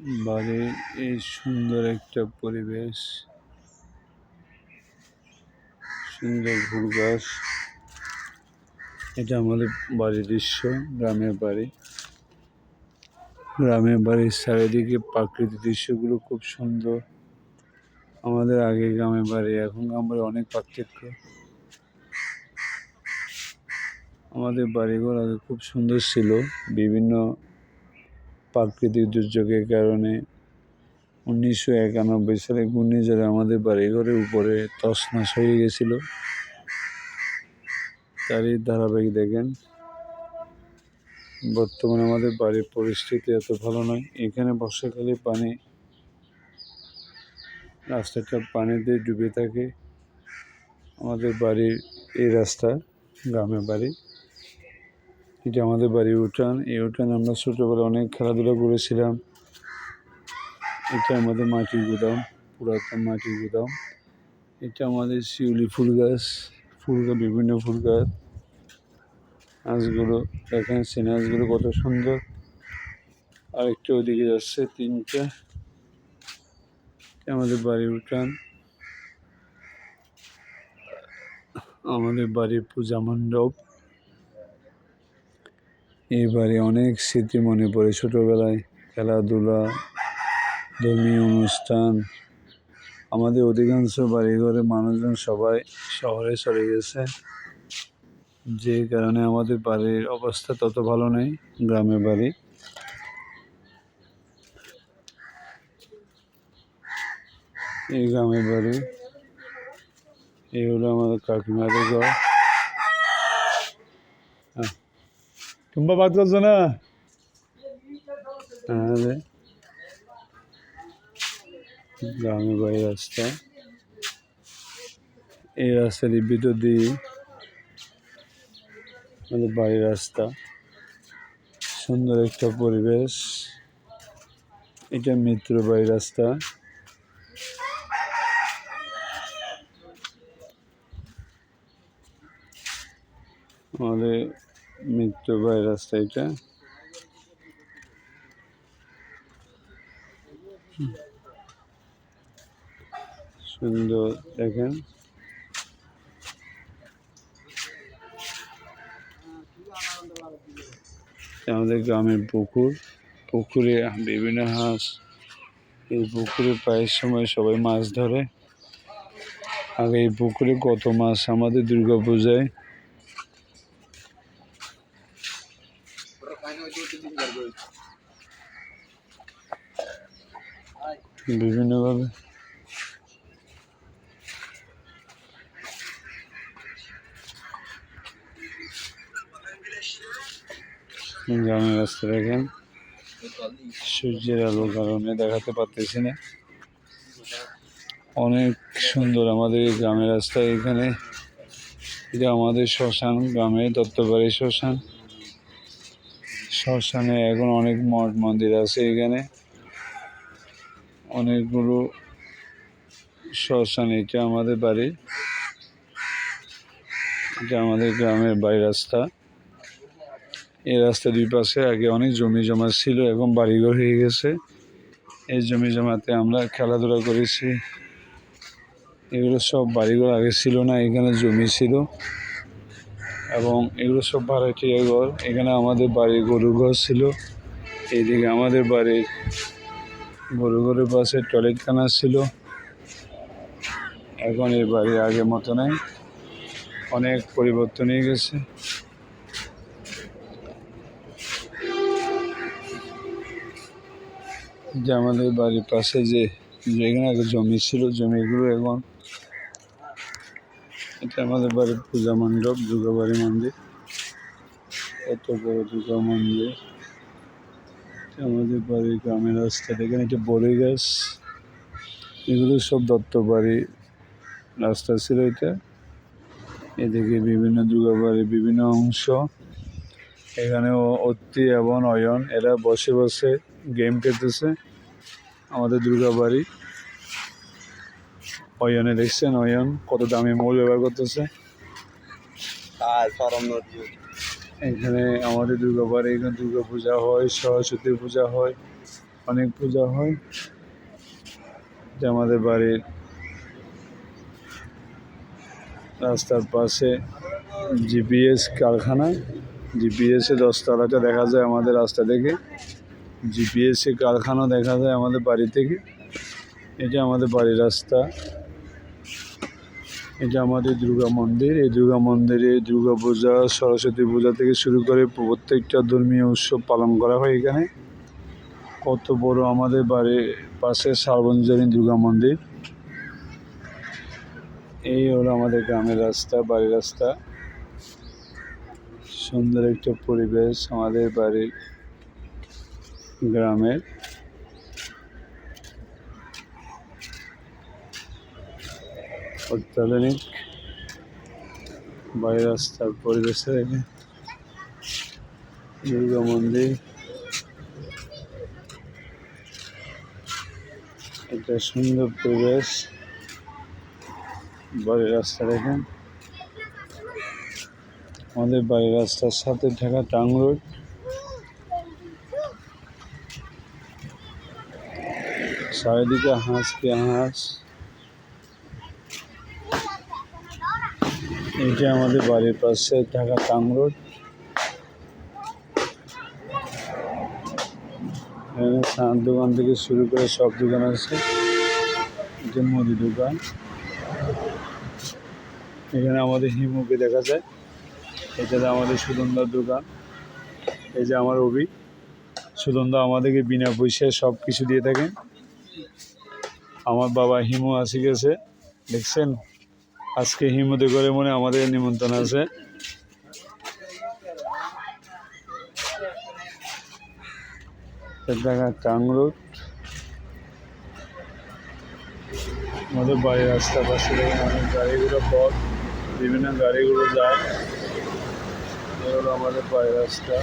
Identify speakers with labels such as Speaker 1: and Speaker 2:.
Speaker 1: বাড়ির এই সুন্দর একটা পরিবেশ, সুন্দর ফুল গাছ। এটা আমাদের বাড়ির দৃশ্য, গ্রামের বাড়ি। গ্রামের বাড়ির চারিদিকে প্রাকৃতিক দৃশ্যগুলো খুব সুন্দর। আমাদের আগে গ্রামের বাড়ি এখন গ্রামের বাড়ি অনেক পার্থক্য। আমাদের বাড়িঘর আগে খুব সুন্দর ছিল। বিভিন্ন প্রাকৃতিক দুর্যোগের কারণে 1991 সালে ঘূর্ণিঝড়ে আমাদের বাড়িঘরের উপরে তছনছ হয়ে গেছিল। তারই ধারাবাহিক দেখেন বর্তমানে আমাদের বাড়ির পরিস্থিতি এত ভালো নয়। এখানে বর্ষাকালে পানি, রাস্তাটা পানিতে ডুবে থাকে। আমাদের বাড়ির এই রাস্তা, গ্রামের বাড়ি, এটা আমাদের বাড়ির উঠান। এই উঠানে আমরা ছোটোবেলায় অনেক খেলাধুলা করেছিলাম। এটা আমাদের মাটির গুদাম, পুরাতন মাটির গুদাম। এটা আমাদের শিউলি ফুল গাছ, বিভিন্ন ফুল গাছ। গাছগুলো দেখেন, সিনাসগুলো কত সুন্দর। আরেকটা ওইদিকে যাচ্ছে, তিনটা। আমাদের বাড়ির উঠান, আমাদের বাড়ির পূজা মণ্ডপ। এই বাড়ি অনেক স্মৃতি মনে পড়ে ছোটোবেলায়, খেলাধুলা, ধর্মীয় অনুষ্ঠান। আমাদের অধিকাংশ বাড়িঘরের মানুষজন সবাই শহরে চলে গেছে, যে কারণে আমাদের বাড়ির অবস্থা তত ভালো নেই। গ্রামের বাড়ি, এই গ্রামের বাড়ি, এই হলো আমাদের কাকিমাদের ঘর। টুম্বা বাদ করছো না? হ্যাঁ, গ্রামের বাড়ি রাস্তা। এই রাস্তার ভিতর দিয়ে আমাদের বাড়ির রাস্তা। সুন্দর একটা পরিবেশ। এটা মিত্র বাড়ির রাস্তা। আমাদের মিত্র বাড়ির রাস্তা এটা। সুন্দর দেখেন। আমাদের গ্রামের পুকুর, পুকুরে বিভিন্ন হাঁস। এই পুকুরে প্রায় সময় সবাই মাছ ধরে। আগে এই পুকুরে কত মাছ, আমাদের দুর্গাপূজায় বিভিন্নভাবে গ্রামের রাস্তা দেখেন। সূর্যের আলোর কারণে দেখাতে পারতেছি না। অনেক সুন্দর আমাদের এই গ্রামের রাস্তা। এখানে এটা আমাদের শ্মশান, গ্রামের দত্তবাড়ি শ্মশান। শ্মশানে এখন অনেক মঠ মন্দির আছে। এখানে অনেকগুলো শ্মশান। এটা আমাদের বাড়ি, এটা আমাদের গ্রামের বাড়ি রাস্তা। এই রাস্তা দুই পাশে আগে অনেক জমি জমা ছিল, এখন বাড়িঘর হয়ে গেছে। এই জমি জমাতে আমরা খেলাধুলা করেছি। এগুলো সব বাড়িঘর আগে ছিল না, এখানে জমি ছিল এবং এগুলো সব ভাড়াটিয়া ঘর। এখানে আমাদের বাড়ির গরু ঘর ছিল। এইদিকে আমাদের বাড়ির গরু ঘরের পাশে টয়লেটখানা ছিল। এখন এই বাড়ি আগের মতো নেই, অনেক পরিবর্তন হয়ে গেছে। যে আমাদের বাড়ির পাশে যেখানে আগে জমি ছিল, জমিগুলো এখন, এটা আমাদের বাড়ির পূজা মণ্ডপ, দুর্গাবাড়ি মন্দির। এত বড় দুর্গা মন্দির। আমাদের বাড়ির গ্রামের রাস্তা দেখেন, এটা বড়ই গাছ। এগুলো সব দত্ত বাড়ির রাস্তা ছিল এটা। এদিকে বিভিন্ন দুর্গাবাড়ির বিভিন্ন অংশ। এখানেও অত্তি এবং অয়ন এরা বসে বসে গেম খেলতেছে। আমাদের দুর্গাবাড়ি অয়নে দেখছেন, অয়ন কত দামি মোবাইল ব্যবহার করতেছে। এখানে আমাদের দুর্গাবাড়ি, এখানে দুর্গা পূজা হয়, সরস্বতী পূজা হয়। অনেক পূজা হয়। যে আমাদের বাড়ির রাস্তার পাশে জিপিএস কারখানা, জিপিএসে 10 তলাটা দেখা যায় আমাদের রাস্তা থেকে, জিপিএসে কারখানা দেখা যায় আমাদের বাড়ি থেকে। এটা আমাদের বাড়ির রাস্তা। এটা আমাদের দুর্গা মন্দির। এই দুর্গা মন্দিরে দুর্গা পূজা, সরস্বতী পূজা থেকে শুরু করে প্রত্যেকটা ধর্মীয় উৎসব পালন করা হয় এখানে। কত বড় আমাদের বাড়ির পাশে সার্বজনীন দুর্গা মন্দির। এই হলো আমাদের গ্রামের রাস্তা, বাড়ির রাস্তা। সুন্দর একটা পরিবেশ আমাদের বাড়ির গ্রামের। অত্যাধুনিক বাড়ির রাস্তার পরিবেশে দুর্গা মন্দির। একটা সুন্দর পরিবেশ বাড়ির রাস্তা দেখেন। আমাদের বাড়ির রাস্তার সাথে ঢাকা টাং রোড। চারিদিকে হাঁস কে হাঁস। এইটা আমাদের বাড়ির পাশে ঢাকা টাং রোড। এখানে চার দোকান থেকে শুরু করে সব দোকান আছে। এটা মুদি দোকান। এখানে আমাদের হিমুকে দেখা যায়। এটা আমাদের সুদন্দার দোকান। এই যে আমার অভি, সুদন্দা আমাদেরকে বিনা পয়সায় সব কিছু দিয়ে থাকেন। আমার বাবা হিমু আসি গেছে, দেখছেন। আজকে হিমুতে করে মনে আমাদের নিমন্ত্রণ আছে। Dhaka tongue road. আমাদের বাড়ির রাস্তার পাশে দেখেন অনেক গাড়িগুলো পথ, বিভিন্ন গাড়িগুলো যায়। এ হলো আমাদের বাড়ির রাস্তা।